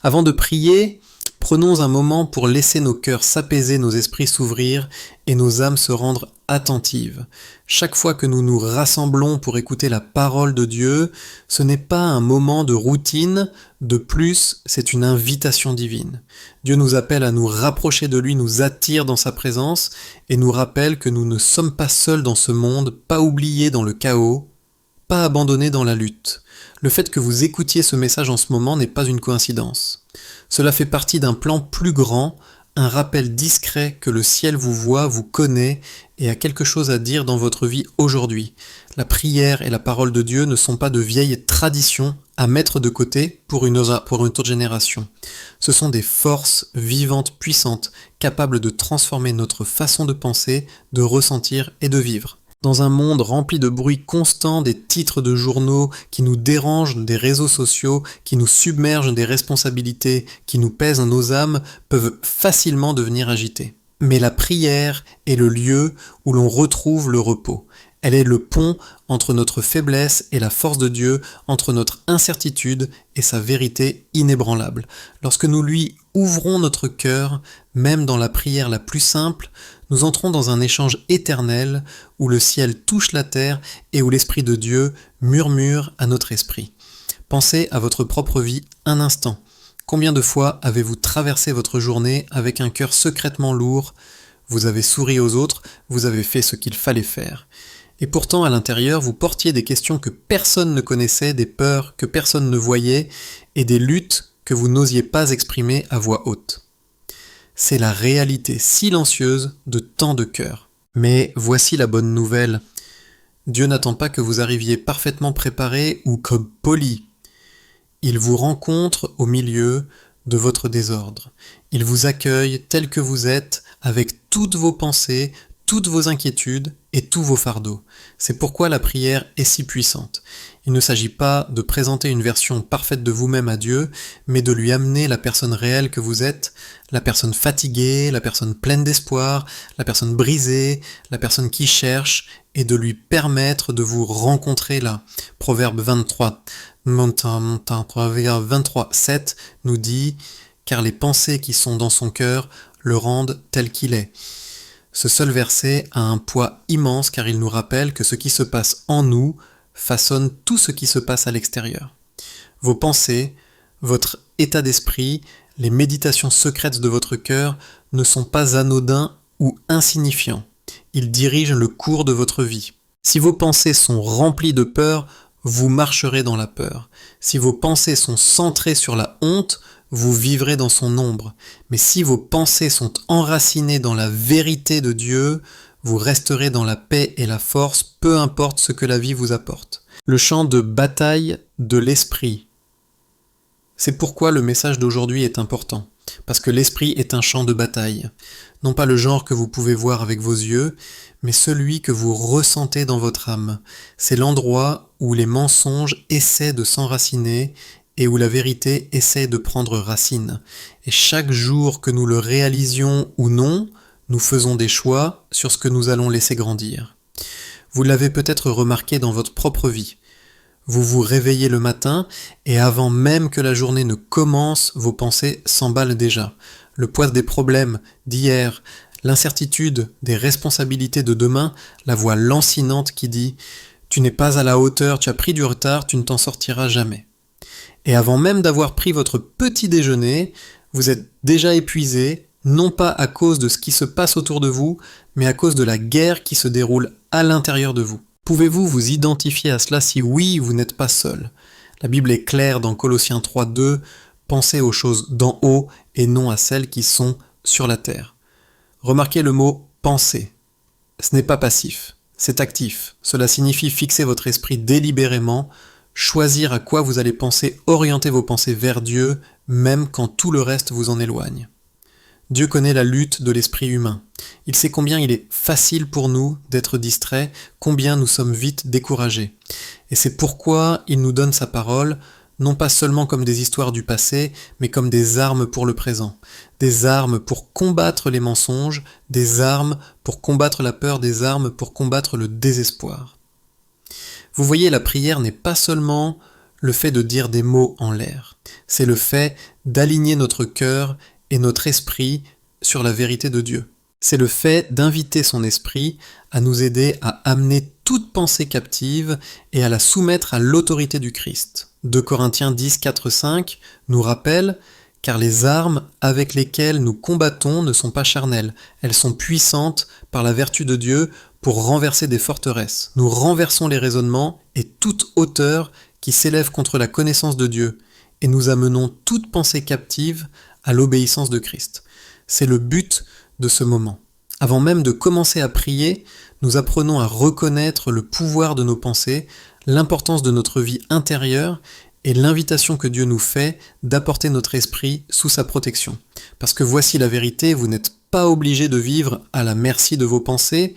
Avant de prier, prenons un moment pour laisser nos cœurs s'apaiser, nos esprits s'ouvrir et nos âmes se rendre attentives. Chaque fois que nous nous rassemblons pour écouter la parole de Dieu, ce n'est pas un moment de routine, de plus, c'est une invitation divine. Dieu nous appelle à nous rapprocher de lui, nous attire dans sa présence et nous rappelle que nous ne sommes pas seuls dans ce monde, pas oubliés dans le chaos, pas abandonnés dans la lutte. Le fait que vous écoutiez ce message en ce moment n'est pas une coïncidence. Cela fait partie d'un plan plus grand, un rappel discret que le ciel vous voit, vous connaît et a quelque chose à dire dans votre vie aujourd'hui. La prière et la parole de Dieu ne sont pas de vieilles traditions à mettre de côté pour une autre génération. Ce sont des forces vivantes, puissantes, capables de transformer notre façon de penser, de ressentir et de vivre. Dans un monde rempli de bruit constant, des titres de journaux qui nous dérangent, des réseaux sociaux qui nous submergent, des responsabilités qui nous pèsent dans nos âmes, peuvent facilement devenir agités. Mais la prière est le lieu où l'on retrouve le repos. Elle est le pont entre notre faiblesse et la force de Dieu, entre notre incertitude et sa vérité inébranlable. Lorsque nous lui ouvrons notre cœur, même dans la prière la plus simple, nous entrons dans un échange éternel où le ciel touche la terre et où l'Esprit de Dieu murmure à notre esprit. Pensez à votre propre vie un instant. Combien de fois avez-vous traversé votre journée avec un cœur secrètement lourd? Vous avez souri aux autres, vous avez fait ce qu'il fallait faire. Et pourtant, à l'intérieur, vous portiez des questions que personne ne connaissait, des peurs que personne ne voyait, et des luttes que vous n'osiez pas exprimer à voix haute. C'est la réalité silencieuse de tant de cœurs. Mais voici la bonne nouvelle. Dieu n'attend pas que vous arriviez parfaitement préparé ou comme poli. Il vous rencontre au milieu de votre désordre. Il vous accueille tel que vous êtes, avec toutes vos pensées, toutes vos inquiétudes et tous vos fardeaux. C'est pourquoi la prière est si puissante. Il ne s'agit pas de présenter une version parfaite de vous-même à Dieu, mais de lui amener la personne réelle que vous êtes, la personne fatiguée, la personne pleine d'espoir, la personne brisée, la personne qui cherche, et de lui permettre de vous rencontrer là. Proverbe 23, 7 nous dit « Car les pensées qui sont dans son cœur le rendent tel qu'il est ». Ce seul verset a un poids immense car il nous rappelle que ce qui se passe en nous façonne tout ce qui se passe à l'extérieur. Vos pensées, votre état d'esprit, les méditations secrètes de votre cœur ne sont pas anodins ou insignifiants. Ils dirigent le cours de votre vie. Si vos pensées sont remplies de peur, vous marcherez dans la peur. Si vos pensées sont centrées sur la honte, vous vivrez dans son ombre. Mais si vos pensées sont enracinées dans la vérité de Dieu, vous resterez dans la paix et la force, peu importe ce que la vie vous apporte. Le champ de bataille de l'esprit. C'est pourquoi le message d'aujourd'hui est important. Parce que l'esprit est un champ de bataille. Non pas le genre que vous pouvez voir avec vos yeux, mais celui que vous ressentez dans votre âme. C'est l'endroit où les mensonges essaient de s'enraciner et où la vérité essaie de prendre racine. Et chaque jour que nous le réalisions ou non, nous faisons des choix sur ce que nous allons laisser grandir. Vous l'avez peut-être remarqué dans votre propre vie. Vous vous réveillez le matin et avant même que la journée ne commence, vos pensées s'emballent déjà. Le poids des problèmes d'hier, l'incertitude des responsabilités de demain, la voix lancinante qui dit « Tu n'es pas à la hauteur, tu as pris du retard, tu ne t'en sortiras jamais ». Et avant même d'avoir pris votre petit déjeuner, vous êtes déjà épuisé, non pas à cause de ce qui se passe autour de vous, mais à cause de la guerre qui se déroule à l'intérieur de vous. Pouvez-vous vous identifier à cela? Si oui, vous n'êtes pas seul. La Bible est claire dans Colossiens 3:2, pensez aux choses d'en haut et non à celles qui sont sur la terre. Remarquez le mot penser. Ce n'est pas passif, c'est actif. Cela signifie fixer votre esprit délibérément, choisir à quoi vous allez penser, orienter vos pensées vers Dieu, même quand tout le reste vous en éloigne. Dieu connaît la lutte de l'esprit humain. Il sait combien il est facile pour nous d'être distraits, combien nous sommes vite découragés. Et c'est pourquoi il nous donne sa parole, non pas seulement comme des histoires du passé, mais comme des armes pour le présent. Des armes pour combattre les mensonges, des armes pour combattre la peur, des armes pour combattre le désespoir. Vous voyez, la prière n'est pas seulement le fait de dire des mots en l'air. C'est le fait d'aligner notre cœur et notre esprit sur la vérité de Dieu. C'est le fait d'inviter son esprit à nous aider à amener toute pensée captive et à la soumettre à l'autorité du Christ. 2 Corinthiens 10, 4, 5 nous rappelle « Car les armes avec lesquelles nous combattons ne sont pas charnelles, elles sont puissantes par la vertu de Dieu pour renverser des forteresses. Nous renversons les raisonnements et toute hauteur qui s'élève contre la connaissance de Dieu, et nous amenons toute pensée captive à l'obéissance de Christ. » C'est le but de ce moment. Avant même de commencer à prier, nous apprenons à reconnaître le pouvoir de nos pensées, l'importance de notre vie intérieure et l'invitation que Dieu nous fait d'apporter notre esprit sous sa protection. Parce que voici la vérité, vous n'êtes pas obligé de vivre à la merci de vos pensées,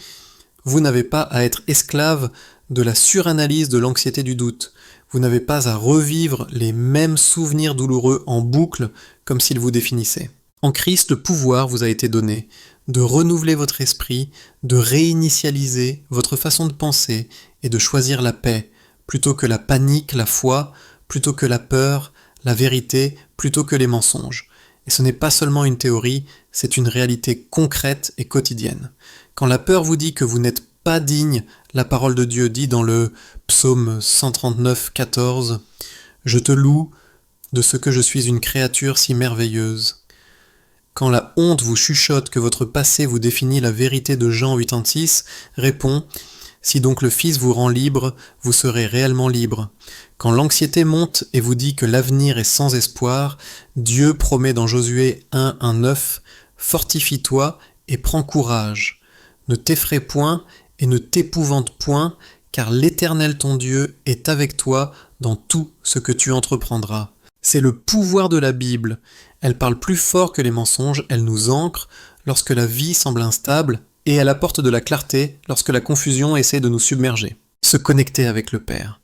vous n'avez pas à être esclave de la suranalyse de l'anxiété du doute, vous n'avez pas à revivre les mêmes souvenirs douloureux en boucle comme s'ils vous définissaient. En Christ, le pouvoir vous a été donné de renouveler votre esprit, de réinitialiser votre façon de penser et de choisir la paix, plutôt que la panique, la foi, plutôt que la peur, la vérité, plutôt que les mensonges. Et ce n'est pas seulement une théorie, c'est une réalité concrète et quotidienne. Quand la peur vous dit que vous n'êtes pas digne, la parole de Dieu dit dans le psaume 139, 14 « Je te loue de ce que je suis une créature si merveilleuse ». Quand la honte vous chuchote que votre passé vous définit la vérité de Jean 8,6, réponds « Si donc le Fils vous rend libre, vous serez réellement libre. » Quand l'anxiété monte et vous dit que l'avenir est sans espoir, Dieu promet dans Josué 1:9 « Fortifie-toi et prends courage. Ne t'effraie point et ne t'épouvante point, car l'Éternel ton Dieu est avec toi dans tout ce que tu entreprendras. » C'est le pouvoir de la Bible. Elle parle plus fort que les mensonges, elle nous ancre lorsque la vie semble instable et elle apporte de la clarté lorsque la confusion essaie de nous submerger. Se connecter avec le Père.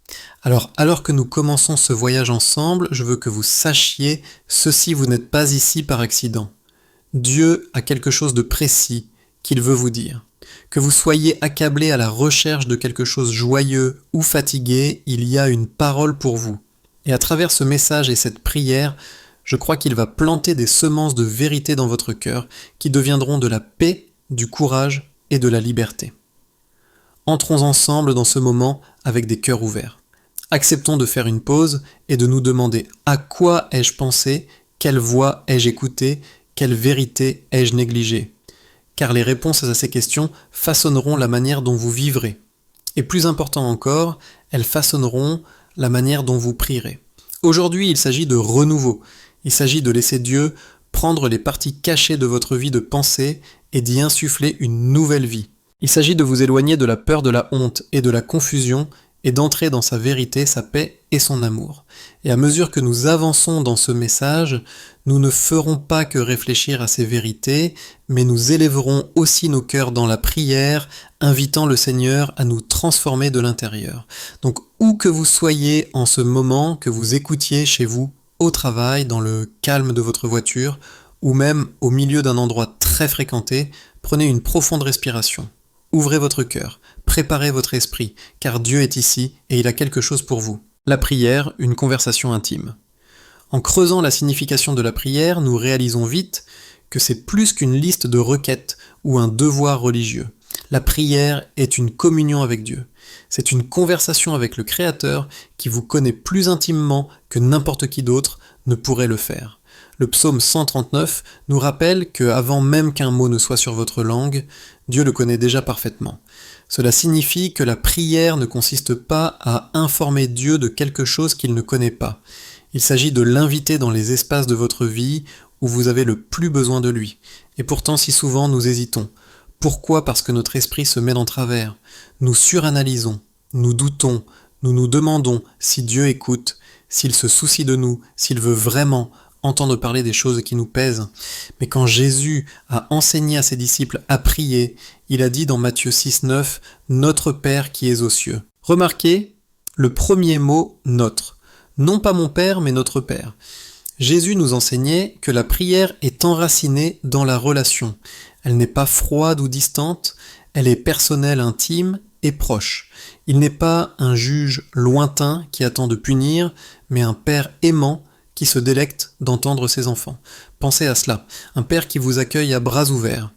Alors que nous commençons ce voyage ensemble, je veux que vous sachiez ceci, vous n'êtes pas ici par accident. Dieu a quelque chose de précis qu'il veut vous dire. Que vous soyez accablé à la recherche de quelque chose joyeux ou fatigué, il y a une parole pour vous. Et à travers ce message et cette prière, je crois qu'il va planter des semences de vérité dans votre cœur qui deviendront de la paix, du courage et de la liberté. Entrons ensemble dans ce moment avec des cœurs ouverts. Acceptons de faire une pause et de nous demander à quoi ai-je pensé, quelle voix ai-je écouté, quelle vérité ai-je négligée. Car les réponses à ces questions façonneront la manière dont vous vivrez. Et plus important encore, elles façonneront la manière dont vous prierez. Aujourd'hui, il s'agit de renouveau. Il s'agit de laisser Dieu prendre les parties cachées de votre vie de pensée et d'y insuffler une nouvelle vie. Il s'agit de vous éloigner de la peur de la honte et de la confusion et d'entrer dans sa vérité, sa paix et son amour. Et à mesure que nous avançons dans ce message, nous ne ferons pas que réfléchir à ces vérités, mais nous élèverons aussi nos cœurs dans la prière, invitant le Seigneur à nous transformer de l'intérieur. Donc où que vous soyez en ce moment, que vous écoutiez chez vous, au travail, dans le calme de votre voiture, ou même au milieu d'un endroit très fréquenté, prenez une profonde respiration. Ouvrez votre cœur, préparez votre esprit, car Dieu est ici et il a quelque chose pour vous. La prière, une conversation intime. En creusant la signification de la prière, nous réalisons vite que c'est plus qu'une liste de requêtes ou un devoir religieux. La prière est une communion avec Dieu. C'est une conversation avec le Créateur qui vous connaît plus intimement que n'importe qui d'autre ne pourrait le faire. Le psaume 139 nous rappelle que, avant même qu'un mot ne soit sur votre langue, Dieu le connaît déjà parfaitement. Cela signifie que la prière ne consiste pas à informer Dieu de quelque chose qu'il ne connaît pas. Il s'agit de l'inviter dans les espaces de votre vie où vous avez le plus besoin de lui. Et pourtant, si souvent, nous hésitons. Pourquoi ? Parce que notre esprit se met en travers. Nous suranalysons, nous doutons, nous nous demandons si Dieu écoute, s'il se soucie de nous, s'il veut vraiment entendre parler des choses qui nous pèsent. Mais quand Jésus a enseigné à ses disciples à prier, il a dit dans Matthieu 6,9 « Notre Père qui es aux cieux ». Remarquez le premier mot « notre ». Non pas mon Père, mais notre Père. Jésus nous enseignait que la prière est enracinée dans la relation. Elle n'est pas froide ou distante, elle est personnelle, intime et proche. Il n'est pas un juge lointain qui attend de punir, mais un Père aimant qui se délecte d'entendre ses enfants. Pensez à cela, un père qui vous accueille à bras ouverts,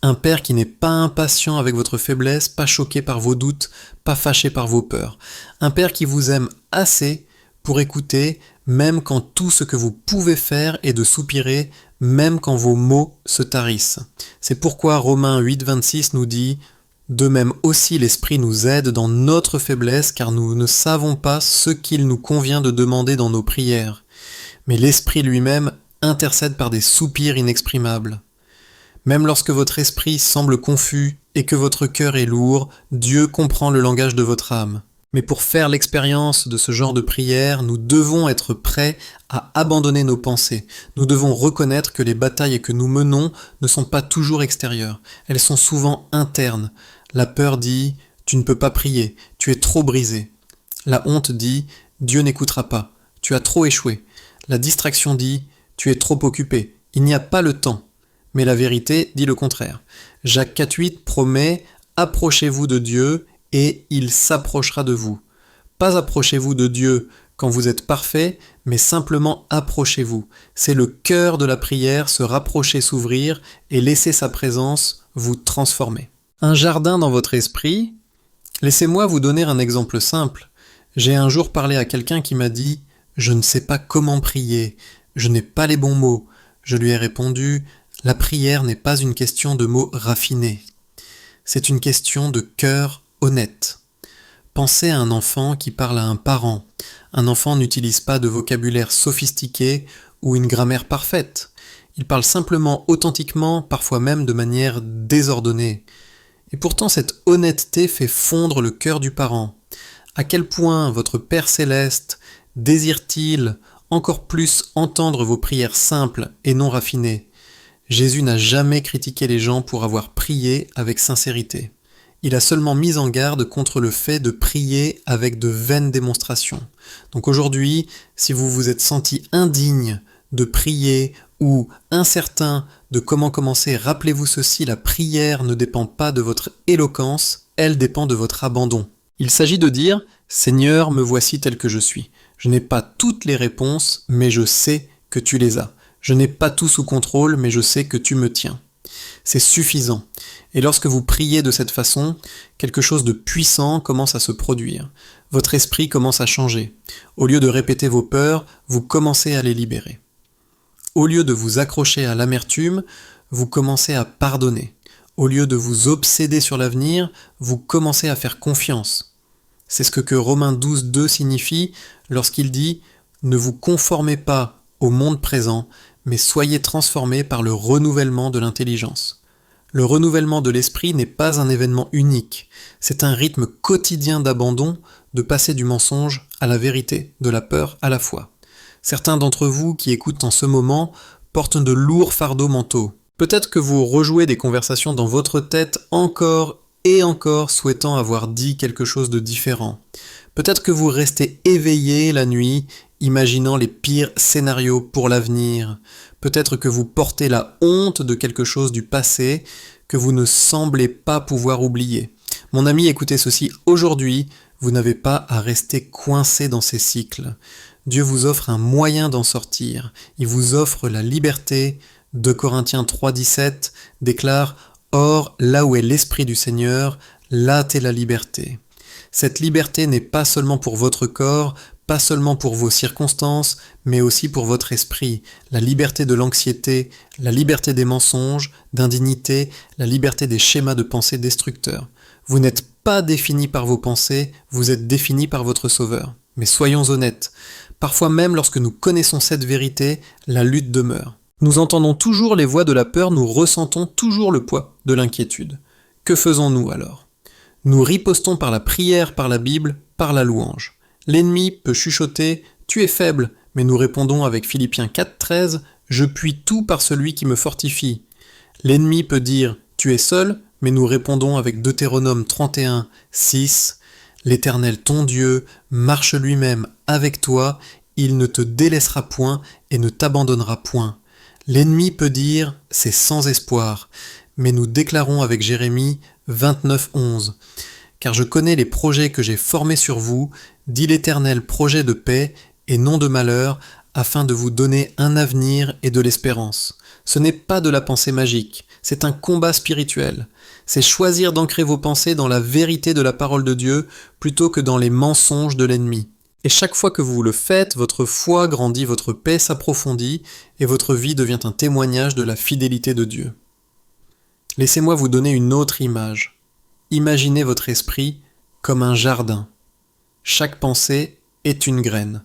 un père qui n'est pas impatient avec votre faiblesse, pas choqué par vos doutes, pas fâché par vos peurs, un père qui vous aime assez pour écouter, même quand tout ce que vous pouvez faire est de soupirer, même quand vos mots se tarissent. C'est pourquoi Romains 8,26 nous dit « De même aussi l'Esprit nous aide dans notre faiblesse, car nous ne savons pas ce qu'il nous convient de demander dans nos prières. Mais l'Esprit lui-même intercède par des soupirs inexprimables. » Même lorsque votre esprit semble confus et que votre cœur est lourd, Dieu comprend le langage de votre âme. Mais pour faire l'expérience de ce genre de prière, nous devons être prêts à abandonner nos pensées. Nous devons reconnaître que les batailles que nous menons ne sont pas toujours extérieures. Elles sont souvent internes. La peur dit « Tu ne peux pas prier, tu es trop brisé ». La honte dit « Dieu n'écoutera pas, tu as trop échoué ». La distraction dit « Tu es trop occupé, il n'y a pas le temps ». Mais la vérité dit le contraire. Jacques 4,8 promet « Approchez-vous de Dieu et il s'approchera de vous ». Pas approchez-vous de Dieu quand vous êtes parfait, mais simplement approchez-vous. C'est le cœur de la prière, se rapprocher, s'ouvrir et laisser sa présence vous transformer. Un jardin dans votre esprit? Laissez-moi vous donner un exemple simple. J'ai un jour parlé à quelqu'un qui m'a dit « Je ne sais pas comment prier, je n'ai pas les bons mots ». Je lui ai répondu « La prière n'est pas une question de mots raffinés. C'est une question de cœur honnête. Pensez à un enfant qui parle à un parent. Un enfant n'utilise pas de vocabulaire sophistiqué ou une grammaire parfaite. Il parle simplement authentiquement, parfois même de manière désordonnée. Et pourtant cette honnêteté fait fondre le cœur du parent. À quel point votre Père céleste désire-t-il encore plus entendre vos prières simples et non raffinées? Jésus n'a jamais critiqué les gens pour avoir prié avec sincérité. Il a seulement mis en garde contre le fait de prier avec de vaines démonstrations. Donc aujourd'hui, si vous vous êtes senti indigne de prier ou incertain de comment commencer, rappelez-vous ceci, la prière ne dépend pas de votre éloquence, elle dépend de votre abandon. Il s'agit de dire « Seigneur, me voici tel que je suis. Je n'ai pas toutes les réponses, mais je sais que tu les as. Je n'ai pas tout sous contrôle, mais je sais que tu me tiens. » C'est suffisant. Et lorsque vous priez de cette façon, quelque chose de puissant commence à se produire. Votre esprit commence à changer. Au lieu de répéter vos peurs, vous commencez à les libérer. Au lieu de vous accrocher à l'amertume, vous commencez à pardonner. Au lieu de vous obséder sur l'avenir, vous commencez à faire confiance. C'est ce que Romains 12,2 signifie lorsqu'il dit « Ne vous conformez pas au monde présent, mais soyez transformés par le renouvellement de l'intelligence. » Le renouvellement de l'esprit n'est pas un événement unique, c'est un rythme quotidien d'abandon, de passer du mensonge à la vérité, de la peur à la foi. Certains d'entre vous qui écoutent en ce moment portent de lourds fardeaux mentaux. Peut-être que vous rejouez des conversations dans votre tête encore et encore souhaitant avoir dit quelque chose de différent. Peut-être que vous restez éveillé la nuit, imaginant les pires scénarios pour l'avenir. Peut-être que vous portez la honte de quelque chose du passé que vous ne semblez pas pouvoir oublier. Mon ami, écoutez ceci, aujourd'hui, vous n'avez pas à rester coincé dans ces cycles. Dieu vous offre un moyen d'en sortir. Il vous offre la liberté. 2 Corinthiens 3,17 déclare « Or, là où est l'Esprit du Seigneur, là est la liberté. » Cette liberté n'est pas seulement pour votre corps, pas seulement pour vos circonstances, mais aussi pour votre esprit. La liberté de l'anxiété, la liberté des mensonges, d'indignité, la liberté des schémas de pensée destructeurs. Vous n'êtes pas défini par vos pensées, vous êtes défini par votre Sauveur. Mais soyons honnêtes, parfois même lorsque nous connaissons cette vérité, la lutte demeure. Nous entendons toujours les voix de la peur, nous ressentons toujours le poids de l'inquiétude. Que faisons-nous alors? Nous ripostons par la prière, par la Bible, par la louange. L'ennemi peut chuchoter « Tu es faible », mais nous répondons avec Philippiens 4,13 « Je puis tout par celui qui me fortifie ». L'ennemi peut dire « Tu es seul », mais nous répondons avec Deutéronome 31,6 « L'Éternel ton Dieu marche lui-même avec toi, il ne te délaissera point et ne t'abandonnera point. » L'ennemi peut dire « C'est sans espoir », mais nous déclarons avec Jérémie 29,11 « Car je connais les projets que j'ai formés sur vous, dit l'Éternel, projets de paix et non de malheur, afin de vous donner un avenir et de l'espérance. Ce n'est pas de la pensée magique, c'est un combat spirituel. C'est choisir d'ancrer vos pensées dans la vérité de la parole de Dieu plutôt que dans les mensonges de l'ennemi. Et chaque fois que vous le faites, votre foi grandit, votre paix s'approfondit et votre vie devient un témoignage de la fidélité de Dieu. Laissez-moi vous donner une autre image. Imaginez votre esprit comme un jardin. Chaque pensée est une graine.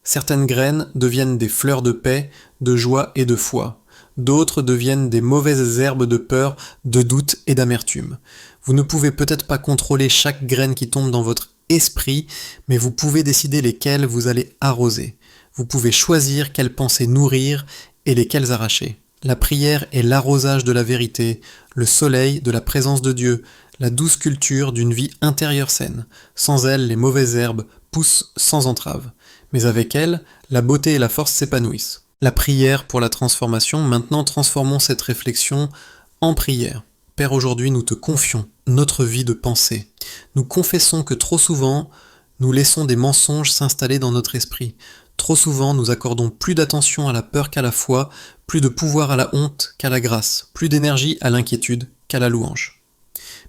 Certaines graines deviennent des fleurs de paix, de joie et de foi. D'autres deviennent des mauvaises herbes de peur, de doute et d'amertume. Vous ne pouvez peut-être pas contrôler chaque graine qui tombe dans votre esprit, mais vous pouvez décider lesquelles vous allez arroser. Vous pouvez choisir quelles pensées nourrir et lesquelles arracher. La prière est l'arrosage de la vérité, le soleil de la présence de Dieu, la douce culture d'une vie intérieure saine. Sans elle, les mauvaises herbes poussent sans entrave. Mais avec elle, la beauté et la force s'épanouissent. La prière pour la transformation, maintenant transformons cette réflexion en prière. Père, aujourd'hui nous te confions notre vie de pensée. Nous confessons que trop souvent, nous laissons des mensonges s'installer dans notre esprit. Trop souvent, nous accordons plus d'attention à la peur qu'à la foi, plus de pouvoir à la honte qu'à la grâce, plus d'énergie à l'inquiétude qu'à la louange.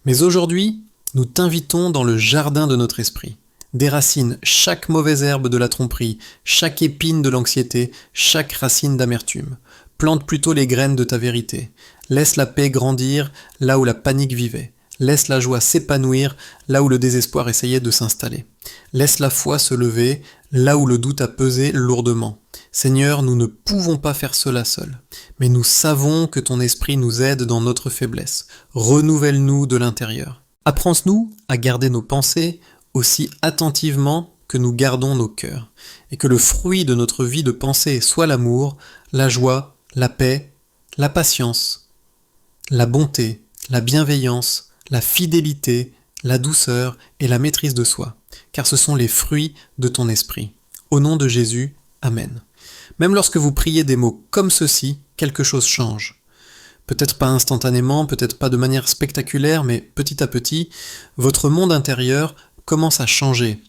Mais aujourd'hui, nous t'invitons dans le jardin de notre esprit. Déracine chaque mauvaise herbe de la tromperie, chaque épine de l'anxiété, chaque racine d'amertume. Plante plutôt les graines de ta vérité. Laisse la paix grandir là où la panique vivait. Laisse la joie s'épanouir là où le désespoir essayait de s'installer. Laisse la foi se lever là où le doute a pesé lourdement. Seigneur, nous ne pouvons pas faire cela seuls, mais nous savons que ton esprit nous aide dans notre faiblesse. Renouvelle-nous de l'intérieur. Apprends-nous à garder nos pensées aussi attentivement que nous gardons nos cœurs, et que le fruit de notre vie de pensée soit l'amour, la joie, la paix, la patience, la bonté, la bienveillance, la fidélité, la douceur et la maîtrise de soi, car ce sont les fruits de ton esprit. Au nom de Jésus, Amen. Même lorsque vous priez des mots comme ceci, quelque chose change. Peut-être pas instantanément, peut-être pas de manière spectaculaire, mais petit à petit, votre monde intérieur commence à changer.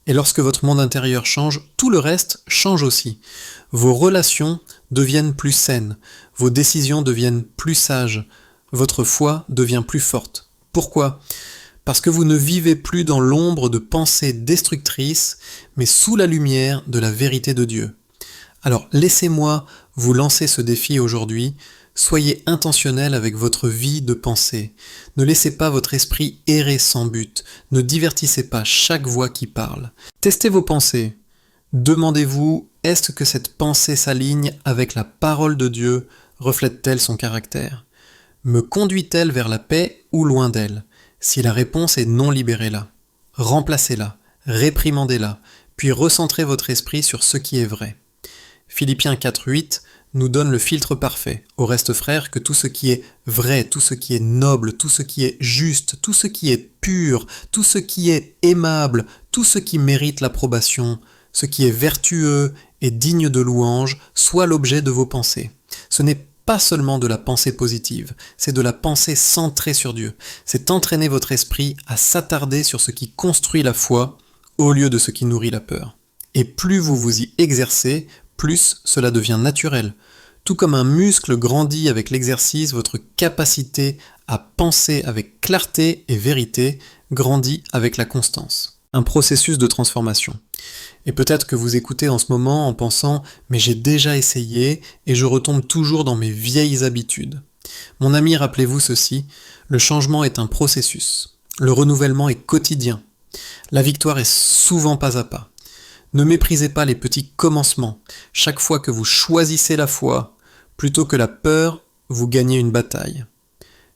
Et lorsque votre monde intérieur change, tout le reste change aussi. Vos relations deviennent plus saines, vos décisions deviennent plus sages, votre foi devient plus forte. Pourquoi ? Parce que vous ne vivez plus dans l'ombre de pensées destructrices, mais sous la lumière de la vérité de Dieu. Alors laissez-moi vous lancer ce défi aujourd'hui. Soyez intentionnel avec votre vie de pensée. Ne laissez pas votre esprit errer sans but. Ne divertissez pas chaque voix qui parle. Testez vos pensées. Demandez-vous, est-ce que cette pensée s'aligne avec la parole de Dieu? Reflète-t-elle son caractère? Me conduit-elle vers la paix ou loin d'elle? Si la réponse est non, libérez-la. Remplacez-la, réprimandez-la, puis recentrez votre esprit sur ce qui est vrai. Philippiens 4:8 nous donne le filtre parfait. Au reste, frères, que tout ce qui est vrai, tout ce qui est noble, tout ce qui est juste, tout ce qui est pur, tout ce qui est aimable, tout ce qui mérite l'approbation, ce qui est vertueux et digne de louange, soit l'objet de vos pensées. Ce n'est pas seulement de la pensée positive, c'est de la pensée centrée sur Dieu. C'est entraîner votre esprit à s'attarder sur ce qui construit la foi au lieu de ce qui nourrit la peur. Et plus vous vous y exercez, plus cela devient naturel. Tout comme un muscle grandit avec l'exercice, votre capacité à penser avec clarté et vérité grandit avec la constance. Un processus de transformation. Et peut-être que vous écoutez en ce moment en pensant « mais j'ai déjà essayé et je retombe toujours dans mes vieilles habitudes ». Mon ami, rappelez-vous ceci, le changement est un processus. Le renouvellement est quotidien. La victoire est souvent pas à pas. Ne méprisez pas les petits commencements. Chaque fois que vous choisissez la foi, plutôt que la peur, vous gagnez une bataille.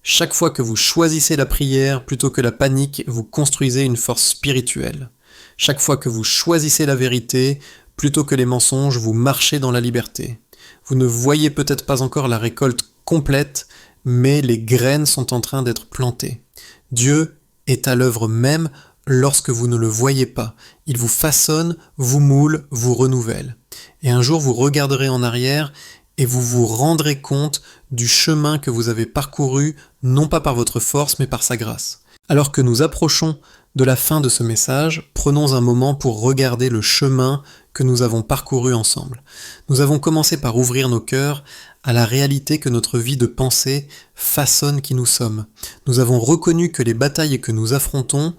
Chaque fois que vous choisissez la prière, plutôt que la panique, vous construisez une force spirituelle. Chaque fois que vous choisissez la vérité, plutôt que les mensonges, vous marchez dans la liberté. Vous ne voyez peut-être pas encore la récolte complète, mais les graines sont en train d'être plantées. Dieu est à l'œuvre même lorsque vous ne le voyez pas. Il vous façonne, vous moule, vous renouvelle. Et un jour vous regarderez en arrière et vous vous rendrez compte du chemin que vous avez parcouru, non pas par votre force mais par sa grâce. Alors que nous approchons de la fin de ce message, prenons un moment pour regarder le chemin que nous avons parcouru ensemble. Nous avons commencé par ouvrir nos cœurs à la réalité que notre vie de pensée façonne qui nous sommes. Nous avons reconnu que les batailles que nous affrontons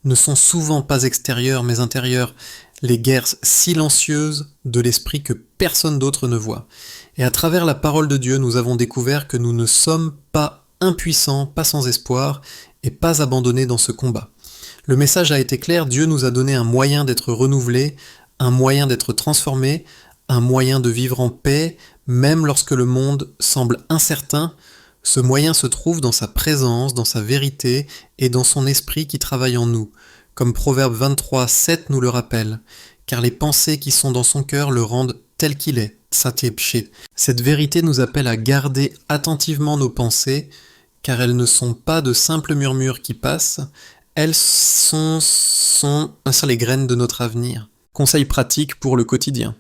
ne sont souvent pas extérieures mais intérieures, les guerres silencieuses de l'esprit que personne d'autre ne voit. Et à travers la parole de Dieu, nous avons découvert que nous ne sommes pas impuissants, pas sans espoir, et pas abandonnés dans ce combat. Le message a été clair, Dieu nous a donné un moyen d'être renouvelé, un moyen d'être transformé, un moyen de vivre en paix, même lorsque le monde semble incertain. Ce moyen se trouve dans sa présence, dans sa vérité et dans son esprit qui travaille en nous. Comme Proverbe 23, 7 nous le rappelle, car les pensées qui sont dans son cœur le rendent tel qu'il est. Cette vérité nous appelle à garder attentivement nos pensées, car elles ne sont pas de simples murmures qui passent, elles sont les graines de notre avenir. Conseil pratique pour le quotidien.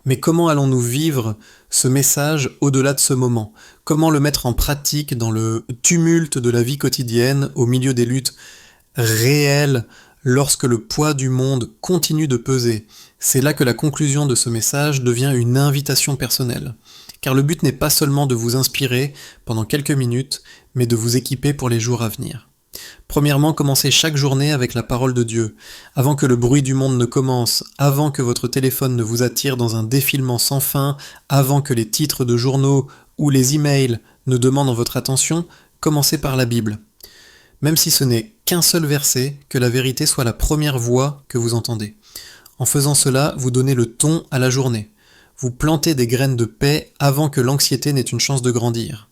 Mais comment allons-nous vivre ce message au-delà de ce moment? Comment le mettre en pratique dans le tumulte de la vie quotidienne, au milieu des luttes réelles, lorsque le poids du monde continue de peser? C'est là que la conclusion de ce message devient une invitation personnelle. Car le but n'est pas seulement de vous inspirer pendant quelques minutes, mais de vous équiper pour les jours à venir. Premièrement, commencez chaque journée avec la parole de Dieu. Avant que le bruit du monde ne commence, avant que votre téléphone ne vous attire dans un défilement sans fin, avant que les titres de journaux ou les emails ne demandent votre attention, commencez par la Bible. Même si ce n'est qu'un seul verset, que la vérité soit la première voix que vous entendez. En faisant cela, vous donnez le ton à la journée. Vous plantez des graines de paix avant que l'anxiété n'ait une chance de grandir.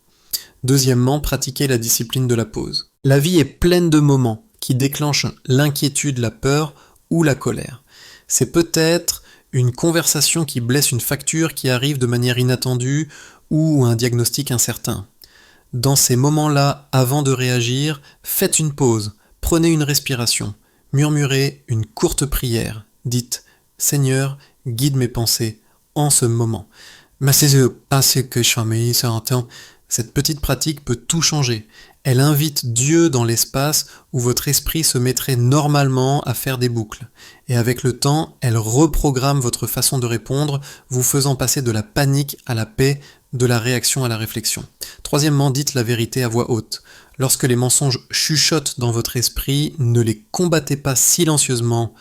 Deuxièmement, pratiquez la discipline de la pause. La vie est pleine de moments qui déclenchent l'inquiétude, la peur ou la colère. C'est peut-être une conversation qui blesse, une facture qui arrive de manière inattendue ou un diagnostic incertain. Dans ces moments-là, avant de réagir, faites une pause, prenez une respiration, murmurez une courte prière. Dites « Seigneur, guide mes pensées en ce moment ». Cette petite pratique peut tout changer. Elle invite Dieu dans l'espace où votre esprit se mettrait normalement à faire des boucles. Et avec le temps, elle reprogramme votre façon de répondre, vous faisant passer de la panique à la paix, de la réaction à la réflexion. Troisièmement, dites la vérité à voix haute. Lorsque les mensonges chuchotent dans votre esprit, ne les combattez pas silencieusement.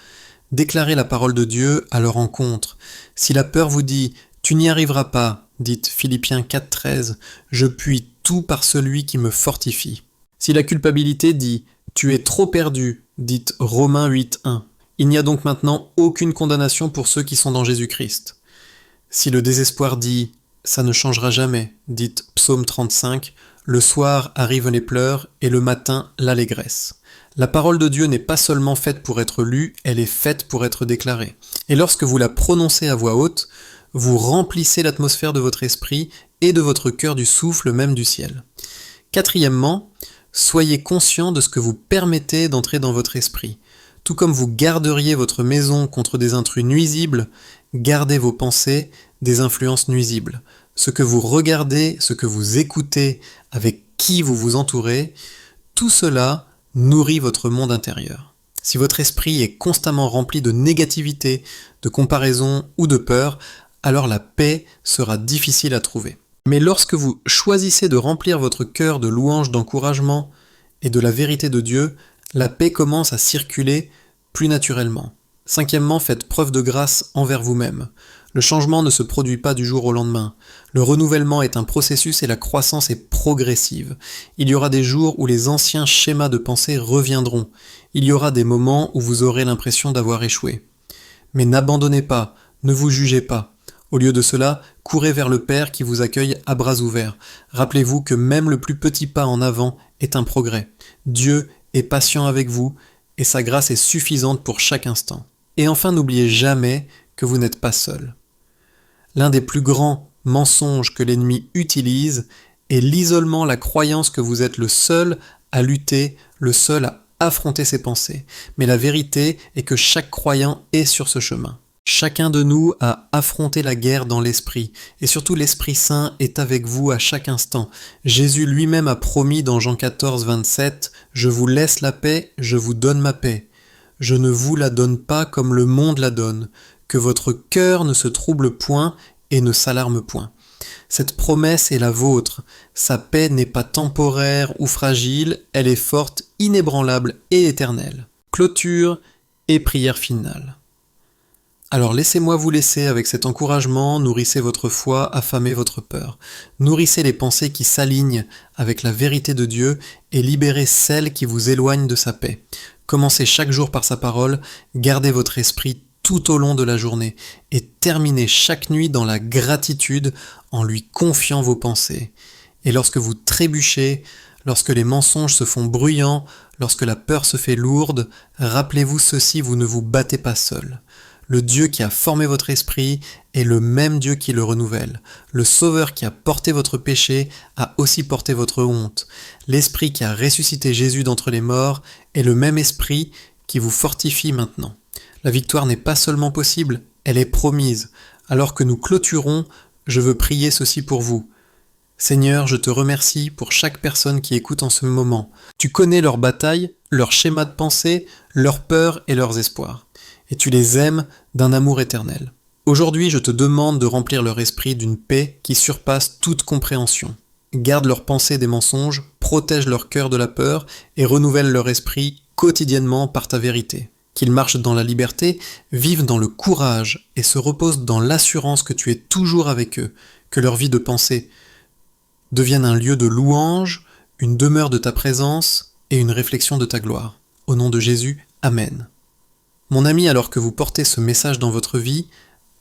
Déclarez la parole de Dieu à leur encontre. Si la peur vous dit « Tu n'y arriveras pas », dites Philippiens 4,13 « Je puis tout par celui qui me fortifie ». Si la culpabilité dit « Tu es trop perdu », dites Romains 8,1. Il n'y a donc maintenant aucune condamnation pour ceux qui sont dans Jésus-Christ. Si le désespoir dit « Ça ne changera jamais », dites Psaume 35 « Le soir arrivent les pleurs et le matin l'allégresse ». La parole de Dieu n'est pas seulement faite pour être lue, elle est faite pour être déclarée. Et lorsque vous la prononcez à voix haute, vous remplissez l'atmosphère de votre esprit et de votre cœur du souffle même du ciel. Quatrièmement, soyez conscient de ce que vous permettez d'entrer dans votre esprit. Tout comme vous garderiez votre maison contre des intrus nuisibles, gardez vos pensées des influences nuisibles. Ce que vous regardez, ce que vous écoutez, avec qui vous vous entourez, tout cela nourrit votre monde intérieur. Si votre esprit est constamment rempli de négativité, de comparaison ou de peur, alors la paix sera difficile à trouver. Mais lorsque vous choisissez de remplir votre cœur de louanges, d'encouragement et de la vérité de Dieu, la paix commence à circuler plus naturellement. Cinquièmement, faites preuve de grâce envers vous-même. Le changement ne se produit pas du jour au lendemain. Le renouvellement est un processus et la croissance est progressive. Il y aura des jours où les anciens schémas de pensée reviendront. Il y aura des moments où vous aurez l'impression d'avoir échoué. Mais n'abandonnez pas, ne vous jugez pas. Au lieu de cela, courez vers le Père qui vous accueille à bras ouverts. Rappelez-vous que même le plus petit pas en avant est un progrès. Dieu est patient avec vous et sa grâce est suffisante pour chaque instant. Et enfin, n'oubliez jamais que vous n'êtes pas seul. L'un des plus grands mensonges que l'ennemi utilise est l'isolement, la croyance que vous êtes le seul à lutter, le seul à affronter ses pensées. Mais la vérité est que chaque croyant est sur ce chemin. Chacun de nous a affronté la guerre dans l'Esprit, et surtout l'Esprit Saint est avec vous à chaque instant. Jésus lui-même a promis dans Jean 14, 27, « Je vous laisse la paix, je vous donne ma paix. Je ne vous la donne pas comme le monde la donne. Que votre cœur ne se trouble point et ne s'alarme point. » Cette promesse est la vôtre. Sa paix n'est pas temporaire ou fragile, elle est forte, inébranlable et éternelle. Clôture et prière finale. Alors laissez-moi vous laisser avec cet encouragement, nourrissez votre foi, affamez votre peur. Nourrissez les pensées qui s'alignent avec la vérité de Dieu et libérez celles qui vous éloignent de sa paix. Commencez chaque jour par sa parole, gardez votre esprit tout au long de la journée et terminez chaque nuit dans la gratitude en lui confiant vos pensées. Et lorsque vous trébuchez, lorsque les mensonges se font bruyants, lorsque la peur se fait lourde, rappelez-vous ceci, vous ne vous battez pas seul. Le Dieu qui a formé votre esprit est le même Dieu qui le renouvelle. Le Sauveur qui a porté votre péché a aussi porté votre honte. L'Esprit qui a ressuscité Jésus d'entre les morts est le même Esprit qui vous fortifie maintenant. La victoire n'est pas seulement possible, elle est promise. Alors que nous clôturons, je veux prier ceci pour vous. Seigneur, je te remercie pour chaque personne qui écoute en ce moment. Tu connais leurs batailles, leurs schémas de pensée, leurs peurs et leurs espoirs. Et tu les aimes d'un amour éternel. Aujourd'hui, je te demande de remplir leur esprit d'une paix qui surpasse toute compréhension. Garde leurs pensées des mensonges, protège leur cœur de la peur et renouvelle leur esprit quotidiennement par ta vérité. Qu'ils marchent dans la liberté, vivent dans le courage et se reposent dans l'assurance que tu es toujours avec eux, que leur vie de pensée devienne un lieu de louange, une demeure de ta présence et une réflexion de ta gloire. Au nom de Jésus, Amen. Mon ami, alors que vous portez ce message dans votre vie,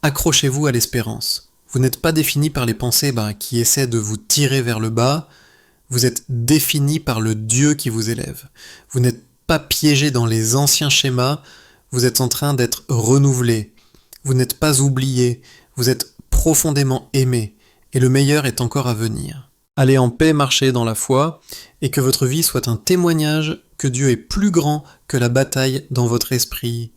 accrochez-vous à l'espérance. Vous n'êtes pas défini par les pensées qui essaient de vous tirer vers le bas, vous êtes défini par le Dieu qui vous élève. Vous n'êtes pas piégé dans les anciens schémas, vous êtes en train d'être renouvelé. Vous n'êtes pas oublié, vous êtes profondément aimé, et le meilleur est encore à venir. Allez en paix marcher dans la foi, et que votre vie soit un témoignage que Dieu est plus grand que la bataille dans votre esprit.